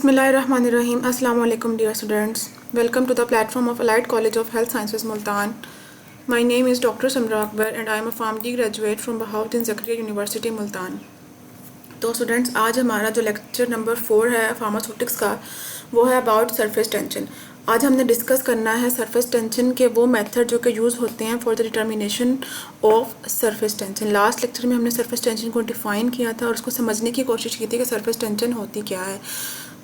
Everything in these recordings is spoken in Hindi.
Bismillahirrahmanirrahim. Assalamu alaikum dear students. Welcome to the platform of Allied College of Health Sciences Multan. My name is Dr. Samra Akbar and I am a PharmD graduate from Bahauddin Zakaria University Multan. तो स्टूडेंट्स आज हमारा जो लेक्चर नंबर 4 है फार्मास्यूटिक्स का वो है अबाउट सरफेस टेंशन। आज हमने डिस्कस करना है सरफेस टेंशन के वो मेथड जो कि यूज़ होते हैं for the determination of surface tension. Last lecture में हमने सरफेस टेंशन को डिफ़ाइन किया था और उसको समझने की कोशिश की थी कि सरफेस टेंशन होती क्या है।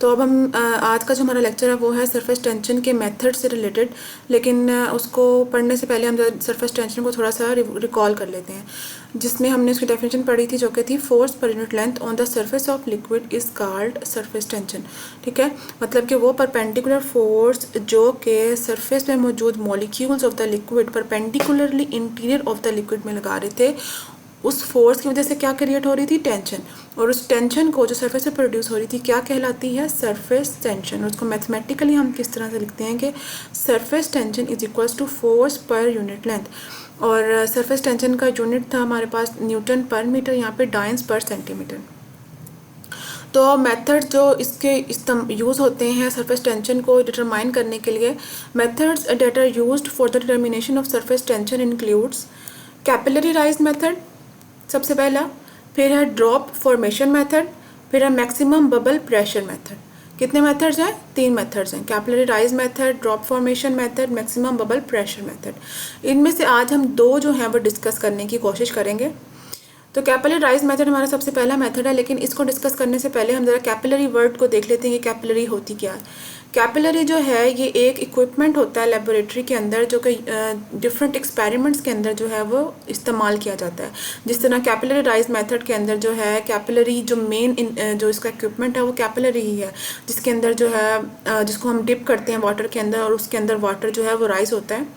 तो अब हम आज का जो हमारा लेक्चर है वो है सरफेस टेंशन के मेथड से रिलेटेड, लेकिन उसको पढ़ने से पहले हम सरफेस टेंशन को थोड़ा सा रिकॉल कर लेते हैं, जिसमें हमने उसकी डेफिनेशन पढ़ी थी जो कि थी force per unit length on the surface of liquid is called surface tension. ठीक है, मतलब कि वो परपेंडिकुलर फोर्स जो कि सरफेस में मौजूद molecules of the liquid perpendicularly interior of the liquid में लगा रहे थे, उस फोर्स की वजह से क्या क्रिएट हो रही थी, टेंशन। और उस टेंशन को जो सरफेस से प्रोड्यूस हो रही थी क्या कहलाती है, सरफेस टेंशन। उसको मैथमेटिकली हम किस तरह से लिखते हैं कि surface tension is equals to force per unit length. और सरफेस टेंशन का यूनिट था हमारे पास न्यूटन पर मीटर, यहाँ पे डाइंस पर सेंटीमीटर। तो मेथड जो इसके यूज़ होते हैं सरफेस टेंशन को डिटरमाइन करने के लिए, methods that are used for the determination of surface tension includes capillary rise method सबसे पहला, फिर है ड्रॉप फॉर्मेशन मेथड, फिर है मैक्सिमम बबल प्रेशर मेथड। कितने मेथड्स हैं, 3 मेथड्स हैं, capillary rise method, drop formation method, maximum bubble pressure method. इनमें से आज हम 2 जो हैं वो डिस्कस करने की कोशिश करेंगे। तो कैपिलरी राइज मेथड हमारा सबसे पहला मेथड है, लेकिन इसको डिस्कस करने से पहले हम ज़रा कैपिलरी वर्ड को देख लेते हैं कि कैपिलरी होती क्या है। कैपिलरी जो है ये एक इक्विपमेंट होता है लेबोरेटरी के अंदर जो कि डिफरेंट एक्सपेरिमेंट्स के अंदर जो है वो इस्तेमाल किया जाता है। जिस तरह कैपिलरी राइज मेथड के अंदर जो है कैपिलरी जो मेन जो इसका इक्विपमेंट है वो कैपिलरी ही है, जिसके अंदर जो है जिसको हम डिप करते हैं वाटर के अंदर और उसके अंदर वाटर जो है वो राइज होता है।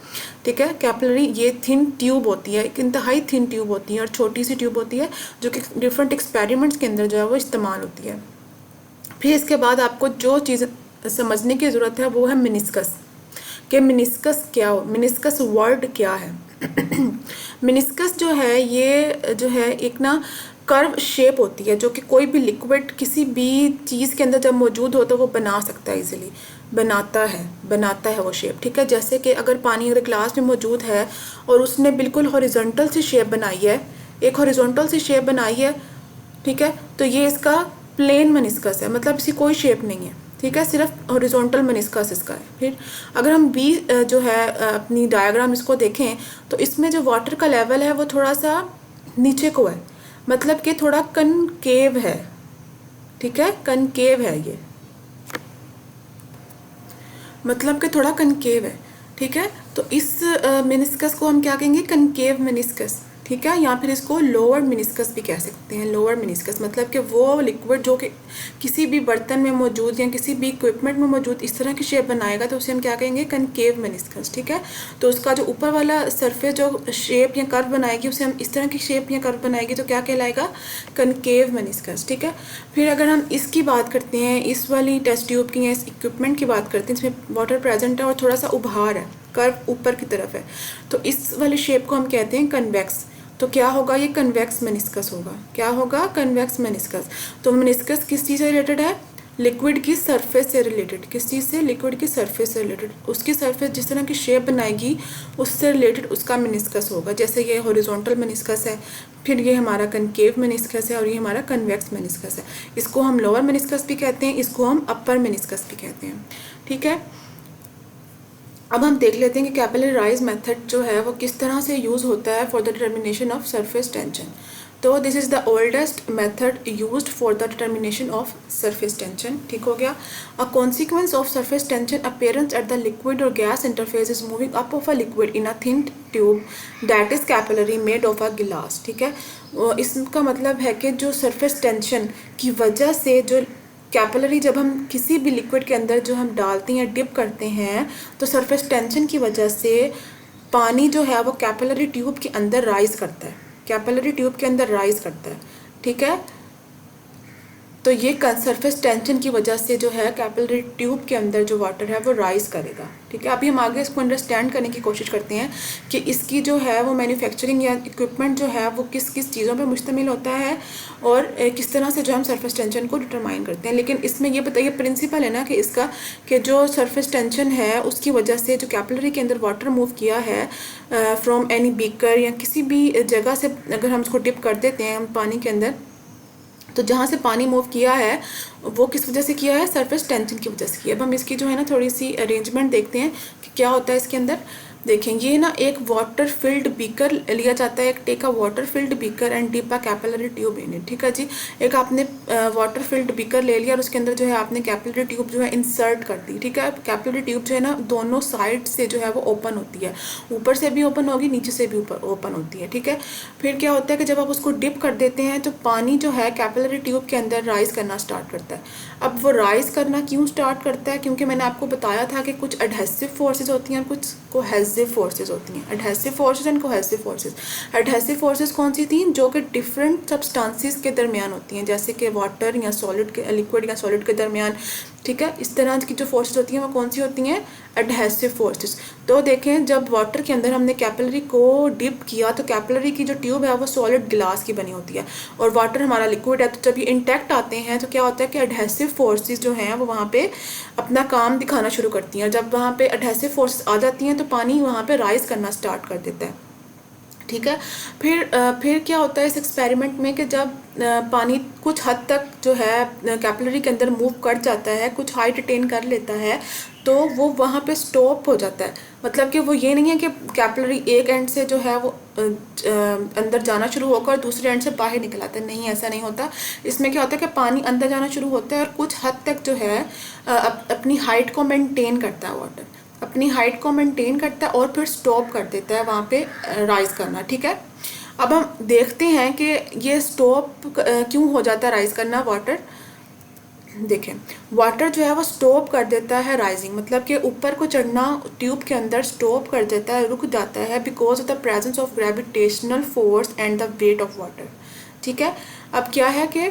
ठीक है, कैपिलरी ये थिन ट्यूब होती है, एक इंतहाई थिन ट्यूब होती है और छोटी सी ट्यूब होती है जो कि डिफरेंट एक्सपेरिमेंट्स के अंदर जो है वो इस्तेमाल होती है। फिर इसके बाद आपको जो चीज़ समझने की ज़रूरत है वो है मिनिस्कस, कि मिनिस्कस क्या हो, मिनिस्कस वर्ड क्या है। मिनिस्कस जो है ये जो है एक ना कर्व शेप होती है जो कि कोई भी लिक्विड किसी भी चीज़ के अंदर जब मौजूद हो तो वो बना सकता है, इजीली बनाता है वो शेप। ठीक है, जैसे कि अगर पानी अगर ग्लास में मौजूद है और उसने बिल्कुल हॉरिजॉन्टल सी शेप बनाई है, एक हॉरिजॉन्टल सी शेप बनाई है, ठीक है, तो ये इसका प्लेन मेनिस्कस है, मतलब इसकी कोई शेप नहीं है। ठीक है, सिर्फ हॉरिजॉन्टल मेनिस्कस इसका है। फिर अगर हम बी जो है अपनी डायग्राम इसको देखें तो इसमें जो वाटर का लेवल है वो थोड़ा सा नीचे को है, मतलब कि थोड़ा कनकेव है। ठीक है, कनकेव है ये, मतलब कि थोड़ा कनकेव है। ठीक है, तो इस मेनिस्कस को हम क्या कहेंगे, कनकेव मेनिस्कस। ठीक है, या फिर इसको लोअर मेनिस्कस भी कह सकते हैं। लोअर मेनिस्कस मतलब कि वो लिक्विड जो कि किसी भी बर्तन में मौजूद या किसी भी इक्विपमेंट में मौजूद इस तरह की शेप बनाएगा तो उसे हम क्या कहेंगे, कनकेव मेनिस्कस। ठीक है, तो उसका जो ऊपर वाला सरफेस जो शेप या कर्व बनाएगी उसे हम इस तरह की शेप या कर्व बनाएगी तो क्या कहलाएगा, कनकेव मेनिस्कस। ठीक है, फिर अगर हम इसकी बात करते हैं, इस वाली टेस्ट ट्यूब की या इस इक्विपमेंट की बात करते हैं, इसमें वाटर प्रेजेंट है और थोड़ा सा उभार है, कर्व ऊपर की तरफ है, तो इस वाले शेप को हम कहते हैं कन्वेक्स। तो क्या होगा, ये कन्वेक्स मेनिस्कस होगा। क्या होगा, कन्वेक्स मेनिस्कस। तो मेनिस्कस किस चीज़ से रिलेटेड है, लिक्विड की सरफेस से रिलेटेड। किस चीज़ से, लिक्विड की सरफेस से रिलेटेड। उसकी सरफेस जिस तरह की शेप बनाएगी उससे रिलेटेड उसका मेनिस्कस होगा। जैसे ये हॉरिजॉन्टल मेनिस्कस है, फिर ये हमारा कनकेव मेनिस्कस है और ये हमारा कन्वेक्स मेनिस्कस है। इसको हम लोअर मेनिस्कस भी कहते हैं, इसको हम अपर मेनिस्कस भी कहते हैं। ठीक है, अब हम देख लेते हैं कि कैपिलरी राइज मेथड जो है वो किस तरह से यूज़ होता है for the determination of surface tension. तो this is the oldest method used for the determination of surface tension. ठीक हो गया। A consequence of surface tension appearance at the liquid और gas interface is moving up of a liquid in a thin tube that is capillary made of a glass. ठीक है, इसका मतलब है कि जो सरफेस टेंशन की वजह से जो कैपिलरी जब हम किसी भी लिक्विड के अंदर जो हम डालते हैं, डिप करते हैं, तो सरफेस टेंशन की वजह से पानी जो है वो कैपिलरी ट्यूब के अंदर राइज करता है, कैपिलरी ट्यूब के अंदर राइज करता है। ठीक है, तो ये सरफेस टेंशन की वजह से जो है कैपिलरी ट्यूब के अंदर जो वाटर है वो राइज करेगा। ठीक है, अभी हम आगे इसको अंडरस्टैंड करने की कोशिश करते हैं कि इसकी जो है वो मैन्युफैक्चरिंग या इक्विपमेंट जो है वो किस किस चीज़ों पे मुश्तमिल होता है और किस तरह से जो हम सरफेस टेंशन को डिटरमाइन करते हैं। लेकिन इसमें ये बताइए प्रिंसिपल है ना कि इसका कि जो सरफेस टेंशन है उसकी वजह से जो कैपिलरी के अंदर वाटर मूव किया है फ्रॉम एनी बीकर या किसी भी जगह से अगर हम उसको डिप कर देते हैं हम पानी के अंदर, तो जहाँ से पानी मूव किया है वो किस वजह से किया है, सरफेस टेंशन की वजह से किया। अब हम इसकी जो है ना थोड़ी सी अरेंजमेंट देखते हैं कि क्या होता है इसके अंदर। देखें, ये ना एक वाटर फिल्ड बीकर लिया जाता है, एक take a water filled beaker and dip a capillary tube in it. ठीक है जी, एक आपने वाटर फिल्ड बीकर ले लिया और उसके अंदर जो है आपने कैपिलरी ट्यूब जो है इंसर्ट कर दी। ठीक है, कैपिलरी ट्यूब जो है ना दोनों साइड से जो है वो ओपन होती है, ऊपर से भी ओपन होगी, नीचे से भी ऊपर ओपन होती है। ठीक है, फिर क्या होता है कि जब आप उसको डिप कर देते हैं तो पानी जो है कैपिलरी ट्यूब के अंदर राइज करना स्टार्ट करता है। अब वो राइज करना क्यों स्टार्ट करता है, क्योंकि मैंने आपको बताया था कि कुछ एडहेसिव फोर्सेज होती हैं, कुछ कोहेसिव फोर्सेज होती हैं। Adhesive forces and cohesive forces. Adhesive forces कौन सी थी, जो कि डिफरेंट सब्सटेंसेस के दरमियान होती हैं, जैसे कि वाटर या सॉलिड के, लिक्विड या सॉलिड के दरमियान। ठीक है, इस तरह की जो फोर्सेज होती हैं वो कौन सी होती हैं, एडहेसिव फोर्सेज। तो देखें, जब वाटर के अंदर हमने कैपिलरी को डिप किया तो कैपिलरी की जो ट्यूब है वो सॉलिड ग्लास की बनी होती है और वाटर हमारा लिक्विड है। तो जब ये इंटैक्ट आते हैं तो क्या होता है कि एडहेसिव फोर्सेस जो हैं वो वहाँ पे अपना काम दिखाना शुरू करती हैं। जब वहाँ पे एडहेसिव फोर्सेस आ जाती हैं तो पानी वहाँ पे राइज करना स्टार्ट कर देता है। ठीक है, फिर क्या होता है इस एक्सपेरिमेंट में कि जब पानी कुछ हद तक जो है कैपिलरी के अंदर मूव कर जाता है, कुछ हाइट अटेन कर लेता है, तो वो वहाँ पे स्टॉप हो जाता है। मतलब कि वो ये नहीं है कि कैपिलरी एक एंड से जो है वो अंदर जाना शुरू होकर दूसरे एंड से बाहर निकल आता है, नहीं, ऐसा नहीं होता। इसमें क्या होता है कि पानी अंदर जाना शुरू होता है और कुछ हद तक जो है अपनी हाइट को मेंटेन करता है, वाटर अपनी हाइट को मेंटेन करता है और फिर स्टॉप कर देता है वहाँ पे राइज करना। ठीक है, अब हम देखते हैं कि ये स्टॉप क्यों हो जाता है राइज करना वाटर। देखें, वाटर जो है वो स्टॉप कर देता है राइजिंग, मतलब कि ऊपर को चढ़ना ट्यूब के अंदर स्टॉप कर देता है, रुक जाता है, because of the presence of gravitational force and the weight of water. ठीक है, अब क्या है कि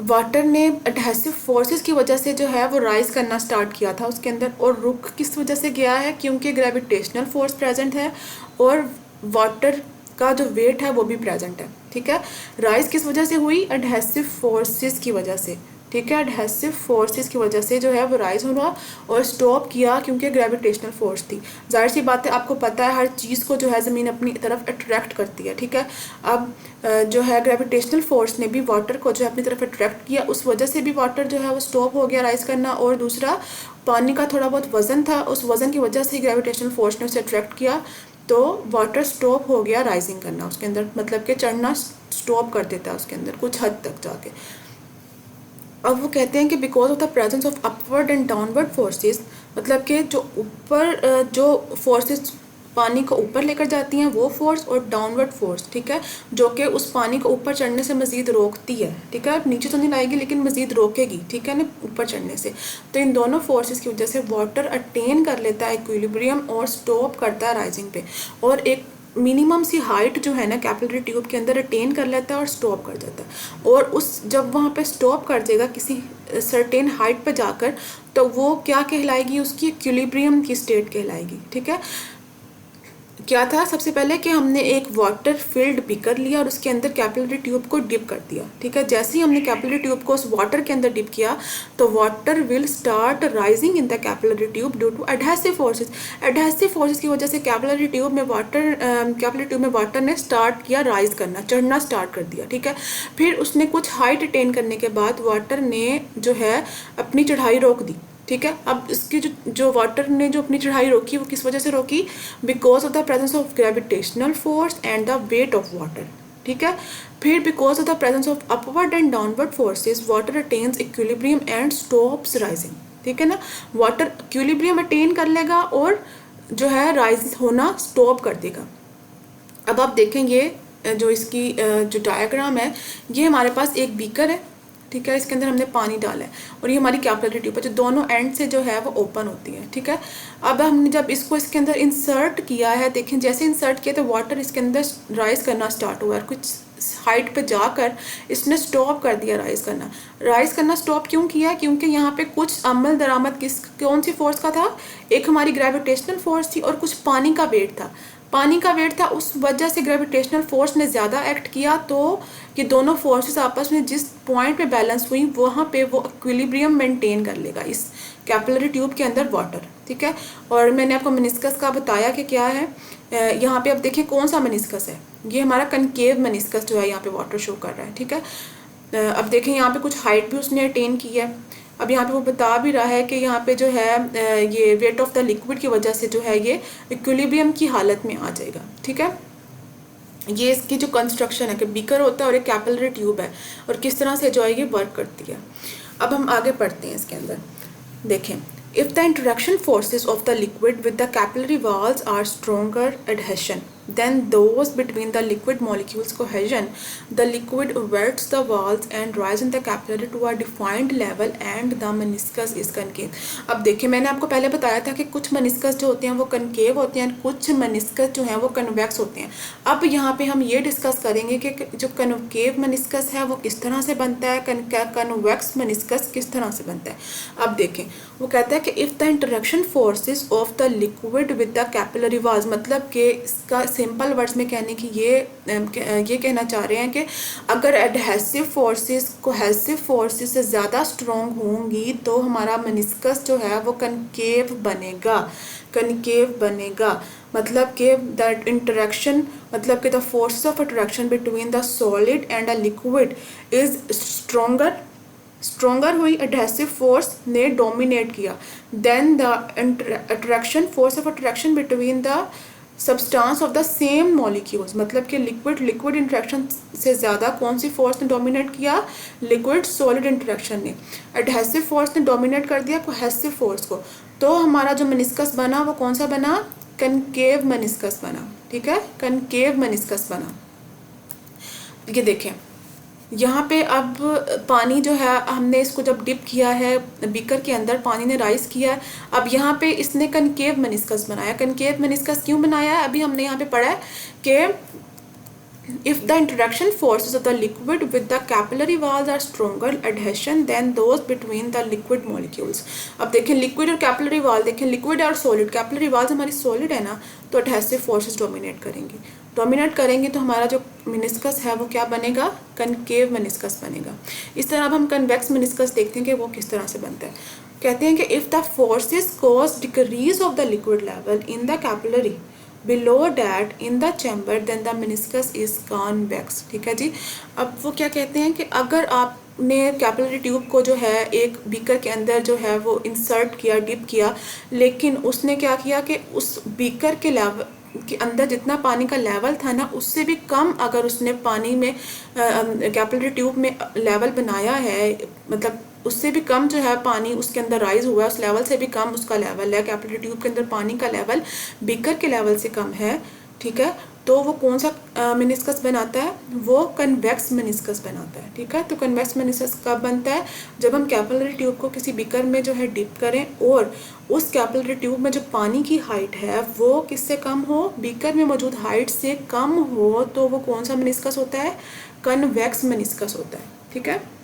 वाटर ने एडहेसिव फोर्सेस की वजह से जो है वो राइज करना स्टार्ट किया था उसके अंदर, और रुक किस वजह से गया है, क्योंकि ग्रेविटेशनल फोर्स प्रेजेंट है और वाटर का जो वेट है वो भी प्रेजेंट है। ठीक है, राइज किस वजह से हुई, एडहेसिव फोर्सेस की वजह से। ठीक है, एडहेसिव फोर्सेस की वजह से जो है वो राइज हुआ और स्टॉप किया क्योंकि ग्रेविटेशनल फोर्स थी। जाहिर सी बात है, आपको पता है हर चीज़ को जो है ज़मीन अपनी तरफ अट्रैक्ट करती है। ठीक है, अब जो है ग्रेविटेशनल फोर्स ने भी वाटर को जो है अपनी तरफ अट्रैक्ट किया, उस वजह से भी वाटर जो है वो स्टॉप हो गया राइज करना। और दूसरा, पानी का थोड़ा बहुत वजन था, उस वजन की वजह से ग्रेविटेशनल फोर्स ने उसे अट्रैक्ट किया, तो वाटर स्टॉप हो गया राइजिंग करना उसके अंदर, मतलब कि चढ़ना स्टॉप कर देता है उसके अंदर कुछ हद तक जाके। अब वो कहते हैं कि because of the presence of upward and downward forces, मतलब कि जो ऊपर जो फोर्सेस पानी को ऊपर लेकर जाती हैं वो फोर्स, और डाउनवर्ड फोर्स, ठीक है, जो कि उस पानी को ऊपर चढ़ने से मज़ीद रोकती है। ठीक है, नीचे तो नहीं लाएगी लेकिन मज़ीद रोकेगी। ठीक है ना, ऊपर चढ़ने से। तो इन दोनों फोर्सेस की वजह से वाटर अटेन कर लेता है इक्विलिब्रियम और स्टॉप करता है राइजिंग पे, और एक मिनिमम सी हाइट जो है ना कैपिलरी ट्यूब के अंदर अटेन कर लेता है और स्टॉप कर जाता है। और उस जब वहाँ पे स्टॉप कर देगा किसी सर्टेन हाइट पे जाकर, तो वो क्या कहलाएगी, उसकी इक्विलिब्रियम की स्टेट कहलाएगी। ठीक है, क्या था सबसे पहले कि हमने एक वाटर फिल्ड बीकर लिया और उसके अंदर कैपिलरी ट्यूब को डिप कर दिया। ठीक है, जैसे ही हमने कैपिलरी ट्यूब को उस वाटर के अंदर डिप किया तो water will start rising in the capillary tube due to adhesive forces. Adhesive forces की वजह से कैपिलरी ट्यूब में वाटर ने स्टार्ट किया राइज करना, चढ़ना स्टार्ट कर दिया। ठीक है, फिर उसने कुछ हाइट अटेन करने के बाद वाटर ने जो है अपनी चढ़ाई रोक दी। ठीक है, अब इसकी जो वाटर ने जो अपनी चढ़ाई रोकी वो किस वजह से रोकी, because of the presence of gravitational force and the weight of water. ठीक है, फिर because of the presence of upward and downward forces water attains equilibrium and stops rising. ठीक है ना, वाटर इक्विलिब्रियम अटेन कर लेगा और जो है राइज होना स्टॉप कर देगा। अब आप देखें, ये जो इसकी जो डायग्राम है, ये हमारे पास एक बीकर है। ठीक है, इसके अंदर हमने पानी डाला है और ये हमारी कैपिलरी ट्यूब है जो दोनों एंड से जो है वो ओपन होती है। ठीक है, अब हमने जब इसको इसके अंदर इंसर्ट किया है, देखें जैसे इंसर्ट किया तो वाटर इसके अंदर राइज करना स्टार्ट हुआ है, कुछ हाइट पे जाकर इसने स्टॉप कर दिया राइज करना स्टॉप क्यों किया? क्योंकि यहाँ पे कुछ अमल दरामद कौन सी फोर्स का था? एक हमारी ग्रेविटेशनल फोर्स थी और कुछ पानी का वेट था। उस वजह से ग्रेविटेशनल फोर्स ने ज़्यादा एक्ट किया, तो ये दोनों फोर्सेस आपस में जिस पॉइंट पे बैलेंस हुई वहाँ पे वो इक्विलिब्रियम मेंटेन कर लेगा इस कैपिलरी ट्यूब के अंदर वाटर, ठीक है। और मैंने आपको मेनिस्कस का बताया कि क्या है। यहाँ पे अब देखिए कौन सा मेनिस्कस है, ये हमारा कनकेव मेनिस्कस जो है यहाँ पे वाटर शो कर रहा है, ठीक है। अब देखें यहाँ पे कुछ हाइट भी उसने अटेन की है। अब यहाँ पे वो बता भी रहा है कि यहाँ पे जो है ये वेट ऑफ द लिक्विड की वजह से जो है ये इक्विलिब्रियम की हालत में आ जाएगा, ठीक है। ये इसकी जो कंस्ट्रक्शन है कि बीकर होता है और एक कैपिलरी ट्यूब है और किस तरह से जो है ये वर्क करती है। अब हम आगे पढ़ते हैं इसके अंदर। देखें, if the interaction forces of the liquid with the capillary walls are stronger adhesion than those between the liquid molecules cohesion, the liquid wets the walls and rise in the capillary to a defined level and the meniscus is concave। अब देखिए मैंने आपको पहले बताया था कि कुछ meniscus जो होते हैं वो concave होते हैं, कुछ meniscus जो हैं वो convex होते हैं। अब यहाँ पे हम ये डिस्कस करेंगे कि जो concave meniscus है वो किस तरह से बनता है, convex meniscus किस तरह से बनता है। अब देखें वो कहता है कि if the interaction forces of the liquid with the capillary walls, मतलब कि इसका सिंपल वर्ड्स में कहने की ये कहना चाह रहे हैं कि अगर एडहेसिव फोर्सेस कोहेसिव फोर्सेस से ज़्यादा स्ट्रॉन्ग होंगी तो हमारा मेनिस्कस जो है वो कनकेव बनेगा। मतलब कि दैट इंटरेक्शन, मतलब कि the forces of attraction between the solid and a liquid is stronger हुई, एडहेसिव फोर्स ने डोमिनेट किया। Then the attraction force of attraction between the substance of the same molecules, मतलब कि लिक्विड इंटरेक्शन से ज़्यादा कौन सी फोर्स ने डोमिनेट किया? लिक्विड सॉलिड इंटरेक्शन ने। एडहेसिव फोर्स ने डोमिनेट कर दिया कोहेसिव फोर्स को, तो हमारा जो मेनिस्कस बना वो कौन सा बना? कनकेव मेनिस्कस बना, ठीक है, कनकेव मेनिस्कस बना। ये देखें यहाँ पे अब पानी जो है हमने इसको जब डिप किया है बीकर के अंदर, पानी ने राइज किया है। अब यहाँ पे इसने कनकेव मेनिस्कस बनाया। कनकेव मेनिस्कस क्यों बनाया है? अभी हमने यहाँ पे पढ़ा है कि if the interaction forces of the liquid with the capillary walls are stronger adhesion than those between the liquid molecules। अब देखें लिक्विड और कैपिलरी वाल, देखें लिक्विड और सॉलिड, कैपिलरी वाल्स हमारी सॉलिड है ना, तो एडहेसिव फोर्सेस डोमिनेट करेंगे तो हमारा जो मेनिस्कस है वो क्या बनेगा? कनकेव मेनिस्कस बनेगा। इस तरह अब हम कन्वेक्स मेनिस्कस देखते हैं कि वो किस तरह से बनता है। कहते हैं कि if the forces cause decrease of the liquid level in the capillary below that in the chamber then the meniscus is convex, ठीक है जी। अब वो क्या कहते हैं कि अगर आपने कैपिलरी ट्यूब को जो है एक बीकर के अंदर जो है वो इंसर्ट किया, डिप किया, लेकिन उसने क्या किया कि उस बीकर के लेवल के अंदर जितना पानी का लेवल था ना उससे भी कम अगर उसने पानी में कैपिलरी ट्यूब में लेवल बनाया है, मतलब उससे भी कम जो है पानी उसके अंदर राइज हुआ है, उस लेवल से भी कम उसका लेवल है, कैपिलरी ट्यूब के अंदर पानी का लेवल बीकर के लेवल से कम है, ठीक है, तो वो कौन सा मेनिस्कस बनाता है? वो कन्वेक्स मेनिस्कस बनाता है, ठीक है। तो कन्वेक्स मेनिस्कस कब बनता है? जब हम कैपिलरी ट्यूब को किसी बीकर में जो है डिप करें और उस कैपिलरी ट्यूब में जो पानी की हाइट है वो किससे कम हो? बीकर में मौजूद हाइट से कम हो, तो वो कौन सा मेनिस्कस होता है? कन्वेक्स मेनिस्कस होता है, ठीक है।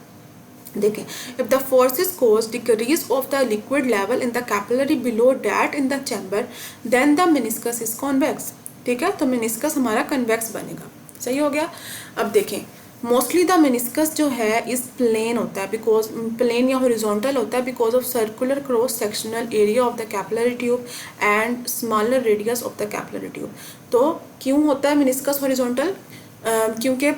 देखें, if the forces cause decrease of the liquid level in the capillary below that in the chamber then the meniscus is convex, ठीक है। तो मेनिस्कस हमारा कन्वेक्स बनेगा, सही हो गया। अब देखें मोस्टली द मेनिस्कस जो है इस प्लेन होता है, बिकॉज प्लेन या हॉरिजॉन्टल होता है because of circular cross sectional area of the capillary tube and smaller radius of the capillary tube. तो क्यों होता है मेनिस्कस हॉरिजॉन्टल? क्योंकि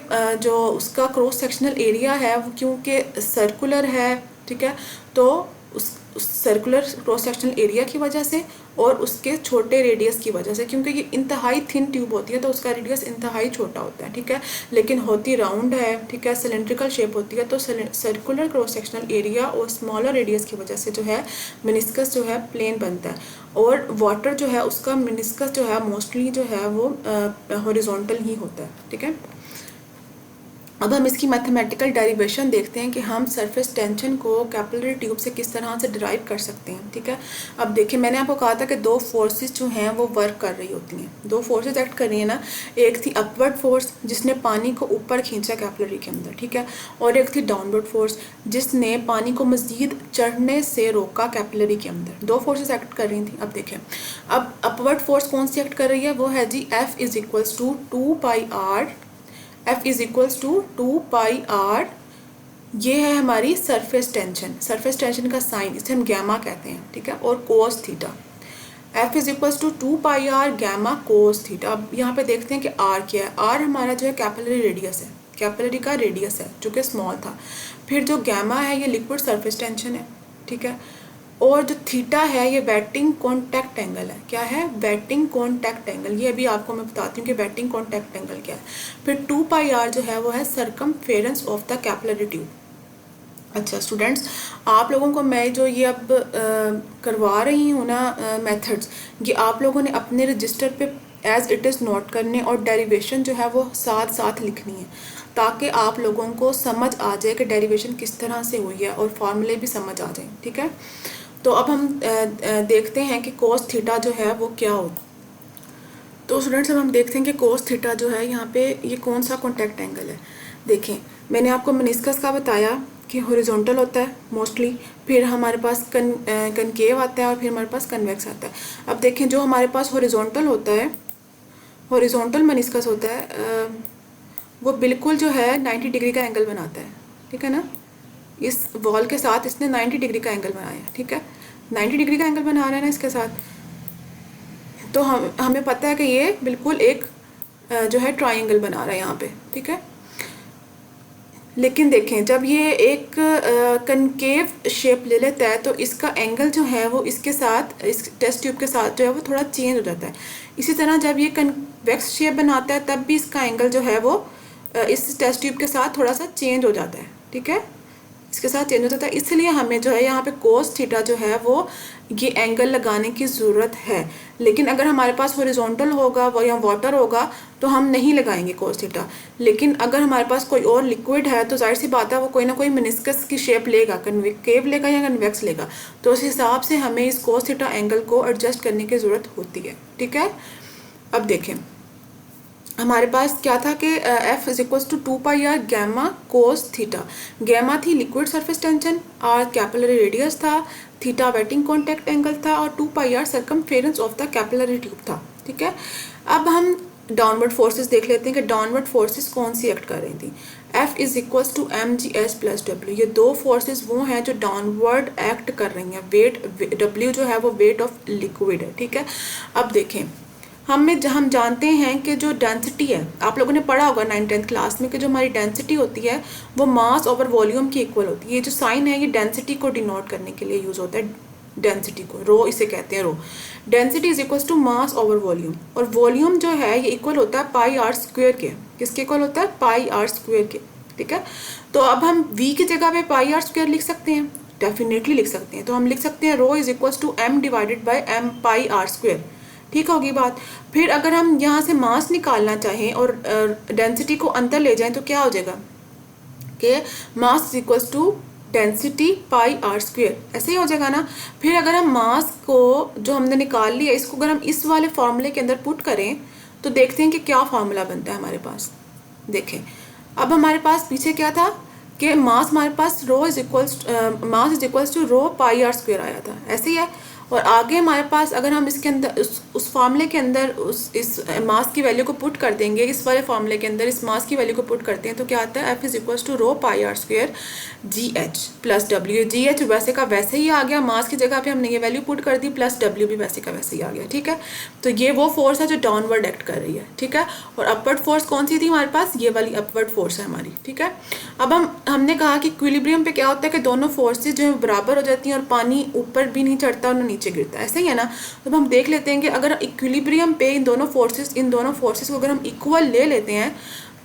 जो उसका क्रॉस सेक्शनल एरिया है वो क्योंकि सर्कुलर है, ठीक है, तो उस सर्कुलर क्रॉस सेक्शनल एरिया की वजह से और उसके छोटे रेडियस की वजह से, क्योंकि ये इंतहाई थिन ट्यूब होती है तो उसका रेडियस इंतहाई छोटा होता है, ठीक है, लेकिन होती राउंड है, ठीक है, सिलेंड्रिकल शेप होती है, तो सर्कुलर क्रॉस सेक्शनल एरिया और स्मॉलर रेडियस की वजह से जो है मेनिस्कस जो है प्लेन बनता है। और वाटर जो है उसका मेनिस्कस जो है मोस्टली जो है वो हॉरिजॉन्टल ही होता है, ठीक है। अब हम इसकी मैथमेटिकल डेरिवेशन देखते हैं कि हम सरफेस टेंशन को कैपिलरी ट्यूब से किस तरह से डिराइव कर सकते हैं। ठीक है, अब देखिए मैंने आपको कहा था कि दो फोर्सेस जो हैं वो वर्क कर रही होती हैं, दो फोर्सेस एक्ट कर रही है ना। एक थी अपवर्ड फोर्स जिसने पानी को ऊपर खींचा कैपिलरी के अंदर, ठीक है, और एक थी डाउनवर्ड फोर्स जिसने पानी को मज़ीद चढ़ने से रोका कैपिलरी के अंदर। दो फोर्सेस एक्ट कर रही थी। अब देखें, अब अपवर्ड फोर्स कौन सी एक्ट कर रही है, वो है जी F is equals to 2πr, F is equals to 2πr। ये है हमारी सरफेस टेंशन, सरफेस टेंशन का साइन इसे हम गैमा कहते हैं, ठीक है, और cos theta. F is equals to 2πr gamma cos theta. अब यहाँ पे देखते हैं कि R क्या है। R हमारा जो है कैपिलरी रेडियस है, कैपिलरी का रेडियस है जो कि स्मॉल था। फिर जो गैमा है ये लिक्विड सरफेस टेंशन है, ठीक है, और जो थीटा है ये वेटिंग कॉन्टैक्ट एंगल है। क्या है, वेटिंग कॉन्टैक्ट एंगल। ये अभी आपको मैं बताती हूँ कि वेटिंग कॉन्टैक्ट एंगल क्या है। फिर 2πr जो है वो है circumference of the capillary tube. अच्छा स्टूडेंट्स, आप लोगों को मैं जो ये अब करवा रही हूँ ना मेथड्स, ये आप लोगों ने अपने रजिस्टर पे एज इट इज़ नोट करने और डेरिवेशन जो है वो साथ साथ लिखनी है, ताकि आप लोगों को समझ आ जाए कि डेरिवेशन किस तरह से हुई है और फार्मूले भी समझ आ जाए। ठीक है, तो अब हम देखते हैं कि कोस थीटा जो है वो क्या होता है। तो स्टूडेंट्स अब हम देखते हैं कि कोस थीटा जो है यहाँ पे ये कौन सा कॉन्टैक्ट एंगल है। देखें, मैंने आपको मेनिस्कस का बताया कि हॉरिजॉन्टल होता है मोस्टली, फिर हमारे पास कनकेव आता है और फिर हमारे पास कन्वेक्स आता है। अब देखें, जो हमारे पास हॉरिजॉन्टल होता है, हॉरिजॉन्टल मेनिस्कस होता है, वो बिल्कुल जो है 90 डिग्री का एंगल बनाता है। ठीक है ना, इस वॉल के साथ इसने 90 डिग्री का एंगल बनाया है। ठीक है, 90 डिग्री का एंगल बना रहा है ना इसके साथ, तो हमें पता है कि ये बिल्कुल एक जो है ट्राइंगल बना रहा है यहाँ पे। ठीक है, लेकिन देखें जब ये एक कनकेव शेप ले लेता है तो इसका एंगल जो है वो इसके साथ, इस टेस्ट ट्यूब के साथ जो है वो थोड़ा चेंज हो जाता है। इसी तरह जब ये कन्वेक्स शेप बनाता है तब भी इसका एंगल जो है वो इस टेस्ट ट्यूब के साथ थोड़ा सा चेंज हो जाता है। ठीक है, इसके साथ चेंज हो जाता है, इसलिए हमें जो है यहाँ पे कोस थीटा जो है वो ये एंगल लगाने की ज़रूरत है। लेकिन अगर हमारे पास हॉरिजॉन्टल होगा वो या वाटर होगा तो हम नहीं लगाएंगे कोस थीटा। लेकिन अगर हमारे पास कोई और लिक्विड है तो जाहिर सी बात है वो कोई ना कोई मेनिस्कस की शेप लेगा, कन्वेव लेगा या कन्वेक्स लेगा, तो उस हिसाब से हमें इस कोस थीटा एंगल को एडजस्ट करने की ज़रूरत होती है। ठीक है, अब देखें हमारे पास क्या था कि F is equals to 2πr gamma cos theta. Gamma थी liquid surface tension, R capillary radius था, थीटा वेटिंग कॉन्टैक्ट एंगल था और 2πr circumference of the capillary tube था। ठीक है, अब हम डाउनवर्ड फोर्सेस देख लेते हैं कि डाउनवर्ड फोर्सेस कौन सी एक्ट कर रही थी। F is equals to mgs plus W। ये दो फोर्सेस वो हैं जो डाउनवर्ड एक्ट कर रही हैं। वेट W जो है वो वेट ऑफ लिक्विड है। ठीक है, अब देखें हम जानते हैं कि जो डेंसिटी है, आप लोगों ने पढ़ा होगा 9th क्लास में कि जो हमारी डेंसिटी होती है वो मास ओवर वॉल्यूम की इक्वल होती है। ये जो साइन है ये डेंसिटी को डिनोट करने के लिए यूज़ होता है, डेंसिटी को रो इसे कहते हैं, rho. Density is equal to mass over volume, और वॉल्यूम जो है ये इक्वल होता है πr² के। किसके इक्वल होता है, πr² के। ठीक है, तो अब हम v की जगह पे πr² लिख सकते हैं, डेफिनेटली लिख सकते हैं। तो हम लिख सकते हैं rho is equal to m divided by m πr²। ठीक होगी बात। फिर अगर हम यहाँ से मास निकालना चाहें और डेंसिटी को अंदर ले जाएं तो क्या हो जाएगा कि mass is equals to density πr², ऐसे ही हो जाएगा ना। फिर अगर हम मास को जो हमने निकाल लिया इसको अगर हम इस वाले फॉर्मूले के अंदर पुट करें तो देखते हैं कि क्या फार्मूला बनता है हमारे पास। देखें, अब हमारे पास पीछे क्या था कि मास हमारे पास mass is equals to rho πr² आया था, ऐसे ही है। और आगे हमारे पास अगर हम इसके अंदर उस फार्मूले के अंदर इस मास की वैल्यू को पुट कर देंगे, इस वाले फार्मूले के अंदर इस मास की वैल्यू को पुट करते हैं तो क्या आता है, F is equals to rho πr² GH plus W। GH वैसे का वैसे ही आ गया, मास की जगह पे हमने ये वैल्यू पुट कर दी, प्लस W भी वैसे का वैसे ही आ गया। ठीक है, तो ये वो फोर्स है जो डाउनवर्ड एक्ट कर रही है। ठीक है, और अपवर्ड फोर्स कौन सी थी हमारे पास, ये वाली अपवर्ड फोर्स है हमारी। ठीक है, अब हमने कहा कि इक्विलिब्रियम पे क्या होता है कि दोनों फोर्सेज जो है बराबर हो जाती हैं और पानी ऊपर भी नहीं चढ़ता और नीचे गिरता है, ऐसे ही है ना। तो हम देख लेते हैं कि अगर इक्विलिब्रियम पे इन दोनों फोर्सेस को अगर हम इक्वल ले लेते हैं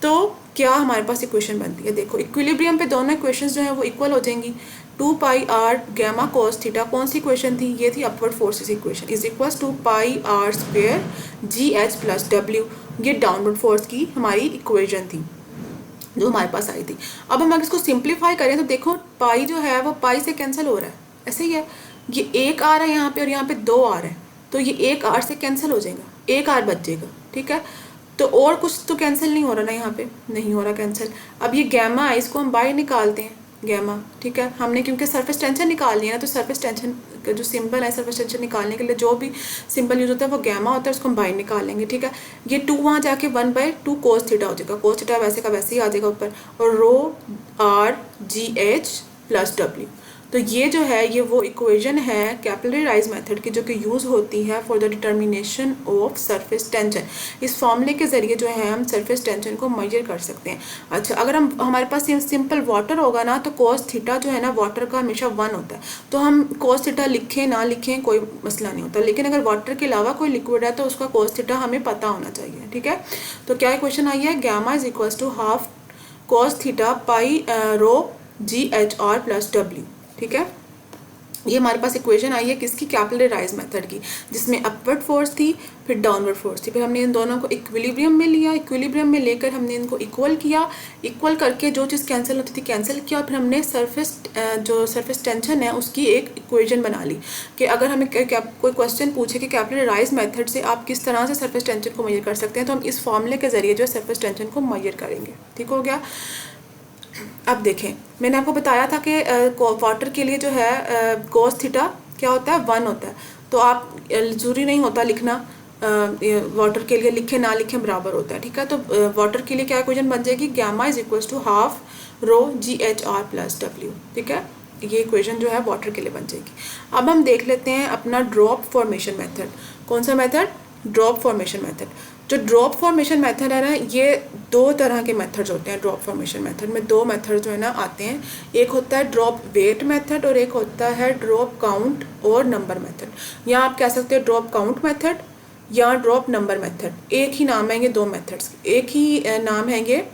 तो क्या हमारे पास इक्वेशन बनती है। देखो, इक्विलिब्रियम पे दोनों इक्वेशंस जो है वो इक्वल हो जाएंगी। 2πr गैमा कोस थीटा कौन सी इक्वेशन थी, ये थी upward forces equation, is equals to πr² GH plus W। ये डाउनवर्ड फोर्स की हमारी इक्वेशन थी। जो हमारे पास आई थी। अब हम अगर इसको सिंप्लीफाई करें तो देखो पाई जो है वो पाई से कैंसिल हो रहा है, ऐसे ही है। ये 1 आ रहा है यहाँ पे और यहाँ पे 2 आ रहा है, तो ये 1 R से कैंसिल हो जाएगा, 1 R बच जाएगा, ठीक है। तो और कुछ तो कैंसिल नहीं हो रहा ना, यहाँ पे नहीं हो रहा कैंसिल। अब ये गैमा है, इसको हम बाहर निकालते हैं गैमा, ठीक है। हमने क्योंकि सरफेस टेंशन निकालनी है ना, तो सरफेस टेंशन का जो सिंबल है सरफेस टेंशन निकालने के लिए जो भी सिंबल यूज होता है वो गैमा होता है, उसको हम बाहर निकाल लेंगे, ठीक है। ये 2 वहाँ जाके 1/2 cos थीटा हो जाएगा, cos थीटा वैसे का वैसे ही आ जाएगा ऊपर, और रो R G H plus W। तो ये जो है ये वो इक्वेशन है कैपिलरी राइज मेथड की जो कि यूज़ होती है for the determination of surface tension. इस फॉर्मूले के ज़रिए जो है हम सरफेस टेंशन को मेजर कर सकते हैं। अच्छा, अगर हम हमारे पास सिंपल वाटर होगा ना, तो cos थीटा जो है ना वाटर का हमेशा 1 होता है, तो हम cos थीटा लिखें ना लिखें कोई मसला नहीं होता। लेकिन अगर वाटर के अलावा कोई लिक्विड है तो उसका cos थीटा हमें पता होना चाहिए, ठीक है। तो क्या इक्वेशन आई है, gamma is equals to half cos theta pi rho GHR plus W, ठीक है। ये हमारे पास इक्वेशन आई है किसकी, कैपिलरी राइज मेथड की, जिसमें अपवर्ड फोर्स थी फिर डाउनवर्ड फोर्स थी, फिर हमने इन दोनों को इक्विलिब्रियम में लिया, इक्विलिब्रियम में लेकर हमने इनको इक्वल किया, इक्वल करके जो चीज़ कैंसिल होती थी कैंसिल किया, और फिर हमने जो सरफेस टेंशन है उसकी एक इक्वेशन बना ली कि अगर हमें कोई क्वेश्चन पूछे कि कैपिलरी राइज मेथड से आप किस तरह से सरफेस टेंशन को मेजर कर सकते हैं, तो हम इस फॉर्मूले के जरिए जो है सरफेस टेंशन को मेजर करेंगे, ठीक हो गया। अब देखें, मैंने आपको बताया था कि वाटर के लिए जो है cos थीटा क्या होता है, 1 होता है, तो आप ज़रूरी नहीं होता लिखना, वाटर के लिए लिखे ना लिखें बराबर होता है, ठीक है। तो वाटर के लिए क्या इक्वेशन बन जाएगी, gamma is equals to half rho GHR plus W, ठीक है। ये इक्वेशन जो है वाटर के लिए बन जाएगी। अब हम देख लेते हैं अपना ड्रॉप फॉर्मेशन मेथड। कौन सा मेथड, ड्रॉप फॉर्मेशन मेथड। जो ड्रॉप फॉर्मेशन मेथड है ना, ये 2 तरह के मेथड्स होते हैं। ड्रॉप फॉर्मेशन मेथड में 2 मेथड जो है ना आते हैं, एक होता है ड्रॉप वेट मेथड और एक होता है ड्रॉप काउंट और नंबर मेथड। या आप कह सकते हैं ड्रॉप काउंट मेथड या ड्रॉप नंबर मेथड, एक ही नाम है ये 2 मेथड्स, एक ही नाम है ये,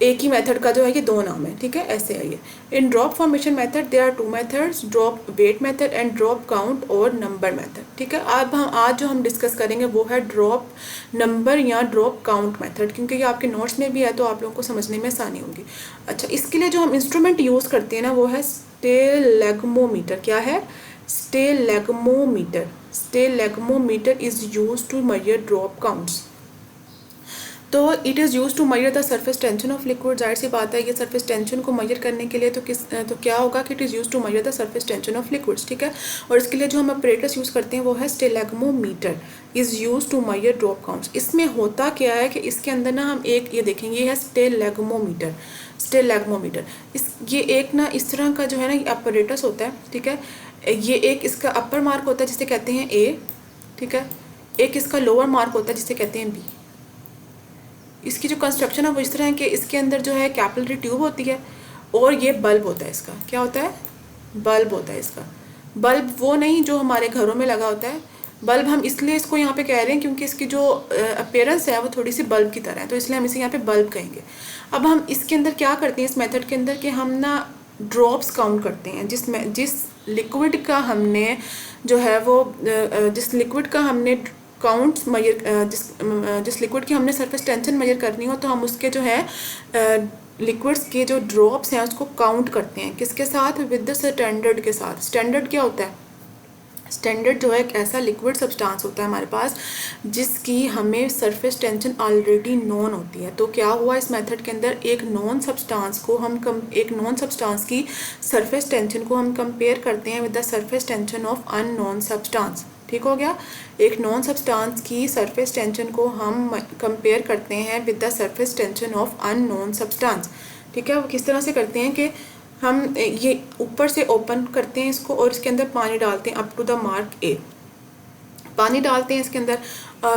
एक ही मेथड का जो है ये 2 नाम है, ठीक है, ऐसे है ये। In drop formation method there are 2 methods, drop weight method and drop count और नंबर मेथड, ठीक है। अब हम आज जो हम डिस्कस करेंगे वो है ड्रॉप नंबर या ड्रॉप काउंट मेथड, क्योंकि ये आपके नोट्स में भी है तो आप लोगों को समझने में आसानी होगी। अच्छा, इसके लिए जो हम इंस्ट्रूमेंट यूज़ करते हैं ना वो है स्टेलेग्मोमीटर। क्या है, stalagmometer. Stalagmometer is use to measure drop counts. तो it is use to measure the surface tension of liquid. जाहिर सी बात है ये सरफेस टेंशन को मेजर करने के लिए तो क्या होगा कि it is use to measure the surface tension of liquids, ठीक है। और इसके लिए जो हम अपरेटस यूज़ करते हैं वो है stalagmometer is use to measure drop counts. इसमें होता क्या है कि इसके अंदर ना हम एक ये देखेंगे, ये है स्टेलेग्मोमीटर। स्टेलेग्मोमीटर ये एक ना इस तरह का जो है ना ये अपरेटस होता है, ठीक है। ये एक इसका अपर मार्क होता है जिसे कहते हैं A, ठीक है। एक इसका लोअर मार्क होता है जिसे कहते हैं B। इसकी जो कंस्ट्रक्शन है वो इस तरह है कि इसके अंदर जो है कैपिलरी ट्यूब होती है और ये बल्ब होता है। इसका क्या होता है, बल्ब होता है इसका। बल्ब वो नहीं जो हमारे घरों में लगा होता है, बल्ब हम इसलिए इसको यहाँ पे कह रहे हैं क्योंकि इसकी जो अपीयरेंस है वो थोड़ी सी बल्ब की तरह है, तो इसलिए हम इसे यहाँ पे बल्ब कहेंगे। अब हम इसके अंदर क्या करते हैं इस मेथड के अंदर कि हम ना ड्रॉप्स काउंट करते हैं जिस लिक्विड का हमने जो है वो जिस लिक्विड का हमने काउंट मेजर जिस लिक्विड की हमने सरफेस टेंशन मेजर करनी हो तो हम उसके जो है लिक्विड्स के जो ड्रॉप्स हैं उसको काउंट करते हैं। किसके साथ, विद द स्टैंडर्ड के साथ। स्टैंडर्ड क्या होता है, स्टैंडर्ड जो है एक ऐसा लिक्विड सब्सटेंस होता है हमारे पास जिसकी हमें सरफेस टेंशन ऑलरेडी नोन होती है। तो क्या हुआ इस मेथड के अंदर, एक नॉन सब्सटेंस की सरफेस टेंशन को हम कंपेयर करते हैं with the surface tension of unknown substance, ठीक हो गया। एक नॉन सब्सटेंस की सरफेस टेंशन को हम कंपेयर करते हैं with the surface tension of unknown substance, ठीक है। वो किस तरह से करते हैं कि हम ये ऊपर से ओपन करते हैं इसको और इसके अंदर पानी डालते हैं up to the mark A। पानी डालते हैं इसके अंदर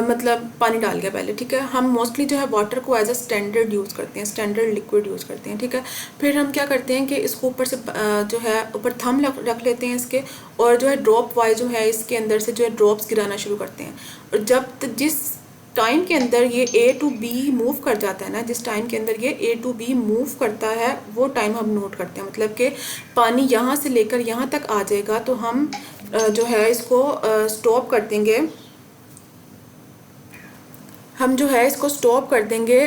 मतलब पानी डाल के पहले, ठीक है। हम मोस्टली जो है वाटर को एज अ स्टैंडर्ड यूज़ करते हैं, स्टैंडर्ड लिक्विड यूज़ करते हैं, ठीक है। फिर हम क्या करते हैं कि इसको ऊपर से जो है ऊपर थंब रख लेते हैं इसके, और जो है ड्रॉप वाइज जो है इसके अंदर से जो है ड्रॉप्स गिराना शुरू करते हैं। और जिस टाइम के अंदर ये A to B मूव कर जाता है ना, जिस टाइम के अंदर ये A to B मूव करता है वो टाइम हम नोट करते हैं। मतलब कि पानी यहाँ से लेकर यहाँ तक आ जाएगा तो हम जो है इसको स्टॉप कर देंगे, हम जो है इसको स्टॉप कर देंगे,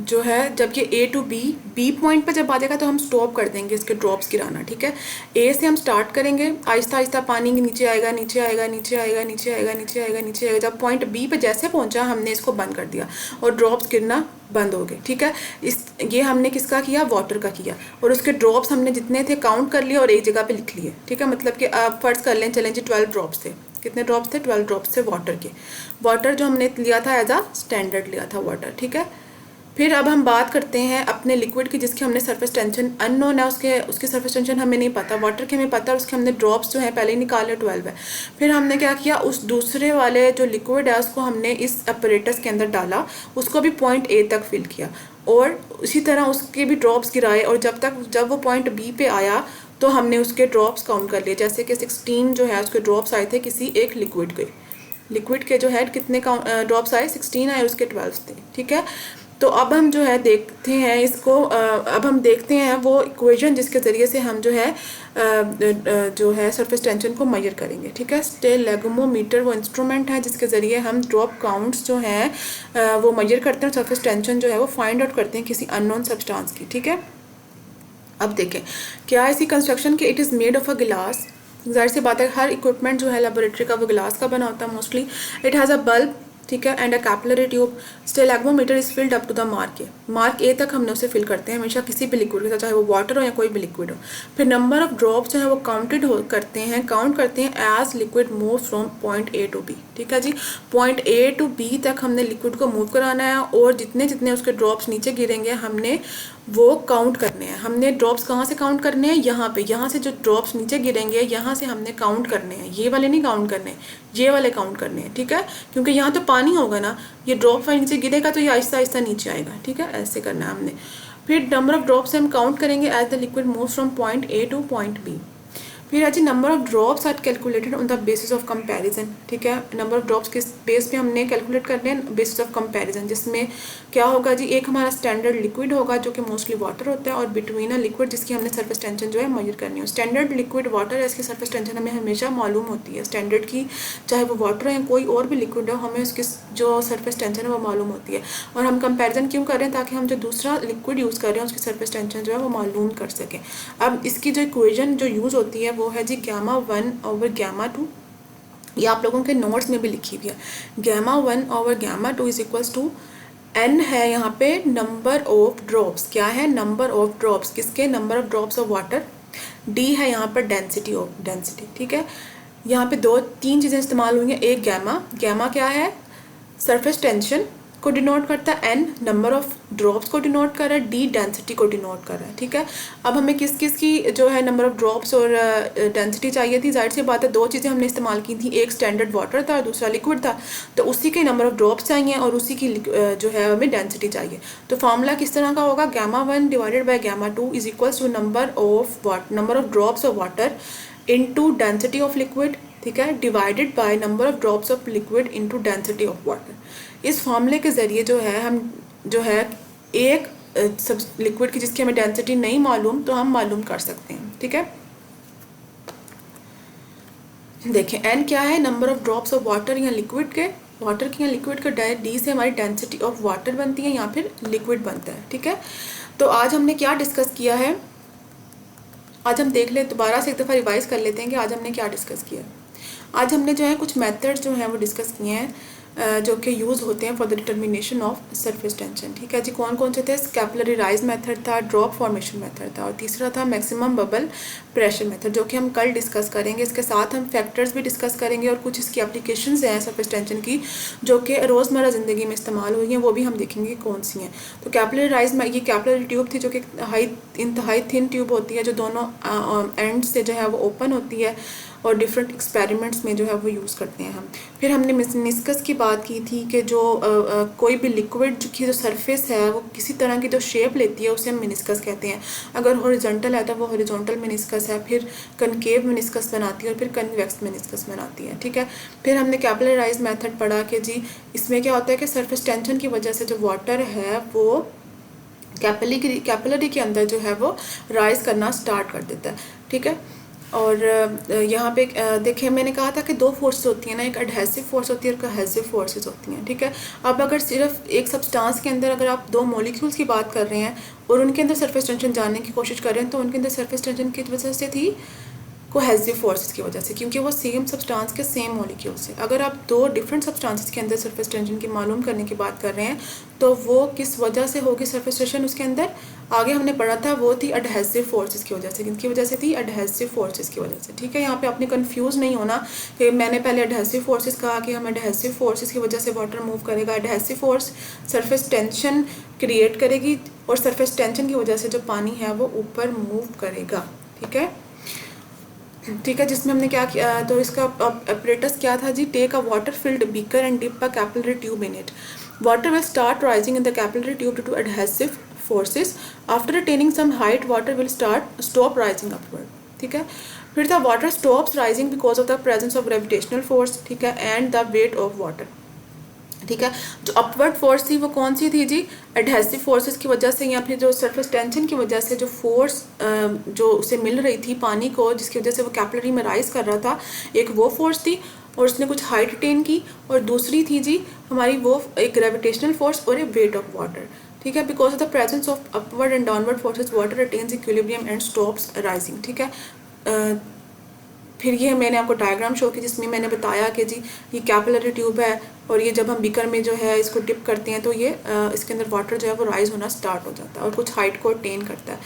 जो है जब ये ए टू बी पॉइंट पर जब आ जाएगा तो हम स्टॉप कर देंगे इसके ड्रॉप्स गिराना, ठीक है। ए से हम स्टार्ट करेंगे, आहिस्ता आहिस्ता पानी नीचे आएगा, नीचे आएगा, नीचे आएगा, नीचे आएगा, नीचे आएगा, नीचे आएगा। जब पॉइंट बी पे जैसे पहुंचा हमने इसको बंद कर दिया और ड्रॉप्स गिरना बंद हो गए, ठीक है। ये हमने किसका किया, वाटर का किया, और उसके ड्रॉप्स हमने जितने थे काउंट कर लिए और एक जगह पे लिख लिए, ठीक है। मतलब कि आप फर्ज कर लें, चलें जी 12 ड्रॉप्स थे। कितने ड्रॉप्स थे, 12 ड्रॉप्स थे वाटर के। वाटर जो हमने लिया था एज अ स्टैंडर्ड लिया था वाटर, ठीक है। फिर अब हम बात करते हैं अपने लिक्विड की जिसकी हमने सरफेस टेंशन अननोन है, उसकी सरफेस टेंशन हमें नहीं पता, वाटर की हमें पता है, उसके हमने ड्रॉप्स जो है पहले ही निकाले 12 है। फिर हमने क्या किया, उस दूसरे वाले जो लिक्विड है उसको हमने इस अपरेटस के अंदर डाला, उसको भी पॉइंट ए तक फिल किया और इसी तरह उसके भी ड्रॉप्स गिराए, और जब वो पॉइंट बी पे आया तो हमने उसके ड्रॉप्स काउंट कर लिए। जैसे कि 16 जो है उसके ड्रॉप्स आए थे किसी एक लिक्विड के जो है कितने ड्रॉप्स आए, 16 आए, उसके 12 थे, ठीक है। तो अब हम जो है देखते हैं इसको, अब हम देखते हैं वो इक्वेशन जिसके ज़रिए से हम जो है सरफेस टेंशन को मेजर करेंगे, ठीक है। स्टेलेगमोमीटर वो इंस्ट्रूमेंट है जिसके ज़रिए हम ड्रॉप काउंट्स जो हैं वो मेजर करते हैं, सरफेस टेंशन जो है वो फाइंड आउट करते हैं किसी अननोन सब्सटेंस की, ठीक है। अब देखें क्या ऐसी कंस्ट्रक्शन कि it is made of a गिलास। जाहिर सी बात है हर इक्विपमेंट जो है लेबोरेटरी का वो गिलास का बना होता है mostly. It has a bulb, ठीक है, and a capillary tube. Stalagmometer is filled up to the mark A तक हमने उसे फिल करते हैं हमेशा किसी भी लिक्विड के साथ, चाहे वो वाटर हो या कोई भी लिक्विड हो। फिर नंबर ऑफ ड्रॉप्स जो है वो काउंट करते हैं as liquid move from point A to B, ठीक है जी। पॉइंट ए टू बी तक हमने लिक्विड को मूव कराना है और जितने जितने उसके ड्रॉप्स नीचे गिरेंगे हमने वो काउंट करने हैं। हमने ड्रॉप्स कहाँ से काउंट करने हैं, यहाँ से जो ड्रॉप्स नीचे गिरेंगे यहाँ से हमने काउंट करने हैं, ये वाले नहीं काउंट करने, ये वाले काउंट करने हैं, ठीक है। क्योंकि यहाँ तो पानी होगा ना, ये ड्रॉप नीचे गिरेगा तो ये आहिस्ता आहिस्ता नीचे आएगा, ठीक है, ऐसे करना है हमने। फिर नंबर ऑफ ड्रॉप्स हम काउंट करेंगे as the liquid move from point A to point B. फिर है जी number of drops are calculated on the basis of comparison, ठीक है। नंबर ऑफ ड्रॉप्स किस बेस पे हमने कैलकुलेट करने हैं, बेसिस ऑफ कंपैरिजन, जिसमें क्या होगा जी, एक हमारा स्टैंडर्ड लिक्विड होगा जो कि मोस्टली वाटर होता है, और बिटवीन अ लिक्विड जिसकी हमने सरफेस टेंशन जो है मेजर करनी है। स्टैंडर्ड लिक्विड वाटर है, इसकी सरफेस टेंशन हमें हमेशा मालूम होती है स्टैंडर्ड की, चाहे वो वाटर है कोई और भी लिक्विड हो, हमें उसकी जो सरफेस टेंशन है वो मालूम होती है। और हम कंपेरिजन क्यों कर रहे हैं, ताकि हम जो दूसरा लिक्विड यूज़ कर रहे हैं उसकी सरफेस टेंशन जो है वो मालूम कर सकें। अब इसकी जो इक्वेशन जो यूज़ होती है वो है जी गामा 1 ओवर गामा 2, ये आप लोगों के नोट्स में भी लिखी हुई है। Gamma 1 over gamma 2 is equals to n है यहाँ पे नंबर ऑफ ड्रॉप्स, क्या है, नंबर ऑफ ड्रॉप्स, किसके, number of drops of water. d है यहाँ पर डेंसिटी, ठीक है। यहाँ पे 2-3 चीज़ें इस्तेमाल हुई हैं। एक गामा क्या है, सरफेस टेंशन को डिनोट करता है, n नंबर ऑफ ड्रॉप्स को डिनोट कर रहा है, d डेंसिटी को डिनोट कर रहा है, ठीक है। अब हमें किस किस की जो है नंबर ऑफ ड्रॉप्स और डेंसिटी चाहिए थी, जाहिर सी बात है 2 चीज़ें हमने इस्तेमाल की थी, एक स्टैंडर्ड वाटर था और दूसरा लिक्विड था, तो उसी के नंबर ऑफ ड्रॉप्स चाहिए और उसी की जो है हमें डेंसिटी चाहिए। तो फार्मूला किस तरह का होगा, gamma 1 divided by gamma 2 is equals to number of drops of water into density of liquid, ठीक है, divided by number of drops of liquid into density of water. इस फॉर्मूले के ज़रिए जो है हम जो है एक सब लिक्विड की जिसकी हमें डेंसिटी नहीं मालूम तो हम मालूम कर सकते हैं, ठीक है। देखें n क्या है, number of drops of water या लिक्विड के, वाटर की या लिक्विड का d से हमारी डेंसिटी ऑफ वाटर बनती है या फिर लिक्विड बनता है, ठीक है। तो आज हमने क्या डिस्कस किया है, आज हम देख ले दोबारा से एक दफ़ा रिवाइज कर लेते हैं कि आज हमने क्या डिस्कस किया। आज हमने जो है कुछ मेथड्स जो हैं वो डिस्कस किए हैं जो कि यूज़ होते हैं for the determination of surface tension, ठीक है जी। कौन कौन से थे, कैपिलरी राइज मेथड था, ड्रॉप फॉर्मेशन मेथड था, और तीसरा था मैक्सिमम बबल प्रेशर मेथड, जो कि हम कल डिस्कस करेंगे। इसके साथ हम फैक्टर्स भी डिस्कस करेंगे और कुछ इसकी एप्लीकेशंस हैं सरफेस टेंशन की जो कि रोज़मर्रा ज़िंदगी में इस्तेमाल हुई हैं, वो भी हम देखेंगे कौन सी हैं। तो कैपिलरी राइज में ये कैपिलरी ट्यूब थी जो कि इंतहाई थिन ट्यूब होती है, जो दोनों एंड से जो है वो ओपन होती है और डिफरेंट एक्सपेरिमेंट्स में जो है वो यूज़ करते हैं हम। फिर हमने मेनिस्कस की बात की थी कि जो कोई भी लिक्विड की जो सरफेस है वो किसी तरह की जो शेप लेती है उसे हम मेनिस्कस कहते हैं। अगर हॉरिजॉन्टल है तो वो हॉरिजॉन्टल मेनिस्कस है, फिर कनकेव मेनिस्कस बनाती है और फिर कन्वेक्स मेनिस्कस बनाती है, ठीक है। फिर हमने कैपिलराइज मेथड पढ़ा कि जी इसमें क्या होता है कि सरफेस टेंशन की वजह से जो वाटर है वो कैपिलरी के अंदर जो है वो राइज करना स्टार्ट कर देता है, ठीक है। और यहाँ पे देखिए मैंने कहा था कि दो फोर्सेस होती हैं ना, एक एडहेसिव फोर्स होती है और कोहेसिव फोर्सेस होती हैं, ठीक है। अब अगर सिर्फ एक सब्सटेंस के अंदर अगर आप दो मॉलिक्यूल्स की बात कर रहे हैं और उनके अंदर सरफेस टेंशन जानने की कोशिश कर रहे हैं, तो उनके अंदर सरफेस टेंशन की वजह से थी कोहेसिव फोर्सेस की वजह से, क्योंकि वो सेम सब्सटेंस के सेम मॉलिक्यूल्स हैं। अगर आप दो डिफरेंट सब्सटेंसेस के अंदर सरफेस टेंशन की मालूम करने की बात कर रहे हैं, तो वो किस वजह से होगी सरफेस टेंशन उसके अंदर, आगे हमने पढ़ा था वो थी एडहेसिव फोर्सेस की वजह से। किनकी वजह से थी? एडहेसिव फोर्सेस की वजह से, ठीक है। यहाँ पे आपने कंफ्यूज नहीं होना कि मैंने पहले एडहेसिव फोर्सेस कहा कि हम एडहेसिव फोर्सेस की वजह से वाटर मूव करेगा। Adhesive force surface tension create करेगी और सरफेस टेंशन की वजह से जो पानी है वो ऊपर मूव करेगा, ठीक है, ठीक है। जिसमें हमने क्या किया, तो इसका ऑपरेटर्स क्या था जी? Take a water filled beaker and dip a capillary tube in it. Water will start rising in the capillary tube due to adhesive forces. After attaining some height water will stop rising upward, ठीक है। फिर था water stops rising because of the presence of gravitational force, ठीक है, and the weight of water, ठीक है। जो अपवर्ड फोर्स थी वो कौन सी थी जी? एडहेसिव फोर्सेस की वजह से या फिर जो सरफेस टेंशन की वजह से जो फोर्स जो उसे मिल रही थी पानी को, जिसकी वजह से वो कैपिलरी में राइज कर रहा था, एक वो फोर्स थी और उसने कुछ हाइट अटेन की, और दूसरी थी जी हमारी वो एक ग्रेविटेशनल फोर्स और एक वेट ऑफ वाटर, ठीक है। Because of the presence of upward and downward forces water attains equilibrium and stops rising, ठीक है। फिर ये मैंने आपको डायग्राम शो की जिसमें मैंने बताया कि जी ये कैपिलरी ट्यूब है और ये जब हम बीकर में जो है इसको डिप करते हैं तो ये इसके अंदर वाटर जो है वो राइज होना स्टार्ट हो जाता है और कुछ हाइट को अटेन करता है।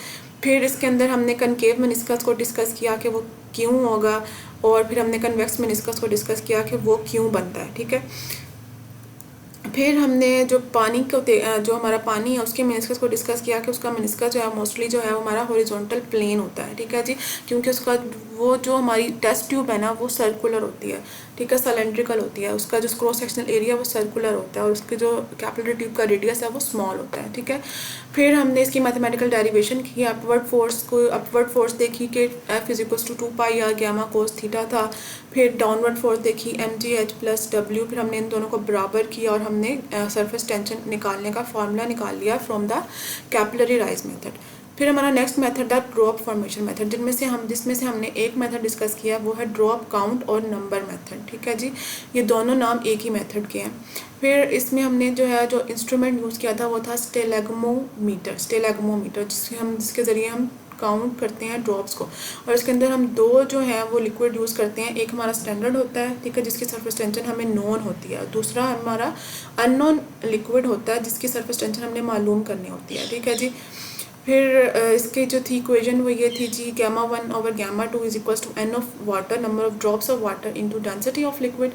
फिर इसके अंदर हमने कनकेव मेनिस्कस को डिस्कस किया कि वो क्यों होगा, और फिर हमने कन्वेक्स मेनिस्कस को डिस्कस किया कि वो क्यों बनता है, ठीक है। फिर हमने जो पानी को जो हमारा पानी है उसके मेनिस्कस को डिस्कस किया कि उसका मेनिस्कस जो है मोस्टली जो है वो हमारा हॉरिजॉन्टल प्लेन होता है, ठीक है जी, क्योंकि उसका वो जो हमारी टेस्ट ट्यूब है ना वो सर्कुलर होती है, ठीक है, सिलेंड्रिकल होती है। उसका जो क्रॉस सेक्शनल एरिया वो सर्कुलर होता है और उसकी जो कैपिलरी ट्यूब का रेडियस है वो स्मॉल होता है, ठीक है। फिर हमने इसकी मैथमेटिकल डेरिवेशन की, अपवर्ड फोर्स देखी कि F = 2 पाई r गैमा कोस थीटा था। फिर डाउनवर्ड फोर्स देखी mgh + w। फिर हमने इन दोनों को बराबर किया और हमने सरफेस टेंशन निकालने का फार्मूला निकाल लिया from the capillary rise method. फिर हमारा नेक्स्ट मेथड था ड्रॉप फॉर्मेशन मेथड, जिसमें से हमने एक मेथड डिस्कस किया वो है ड्रॉप काउंट और नंबर मेथड, ठीक है जी। ये दोनों नाम एक ही मेथड के हैं। फिर इसमें हमने जो है जो इंस्ट्रूमेंट यूज़ किया था वो था स्टेलेग्मोमीटर, जिसके ज़रिए हम काउंट करते हैं ड्रॉप्स को, और इसके अंदर हम दो जो हैं वो लिक्विड यूज़ करते हैं। एक हमारा स्टैंडर्ड होता है, ठीक है, जिसकी सरफेस टेंशन हमें नोन होती है, और दूसरा हमारा अननोन लिक्विड होता है जिसकी सरफेस टेंशन हमने मालूम करनी होती है, ठीक है जी। फिर इसकी जो थी इक्वेशन वो ये थी जी, Γ1/Γ2 = n of water, number of drops of water into density of liquid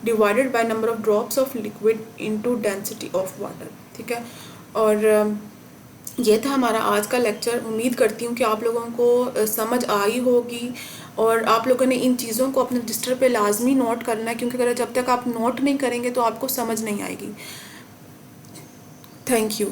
divided by number of drops of liquid into density of water, ठीक है। और ये था हमारा आज का लेक्चर। उम्मीद करती हूँ कि आप लोगों को समझ आई होगी और आप लोगों ने इन चीज़ों को अपने रजिस्टर पे लाजमी नोट करना है, क्योंकि अगर जब तक आप नोट नहीं करेंगे तो आपको समझ नहीं आएगी। Thank you.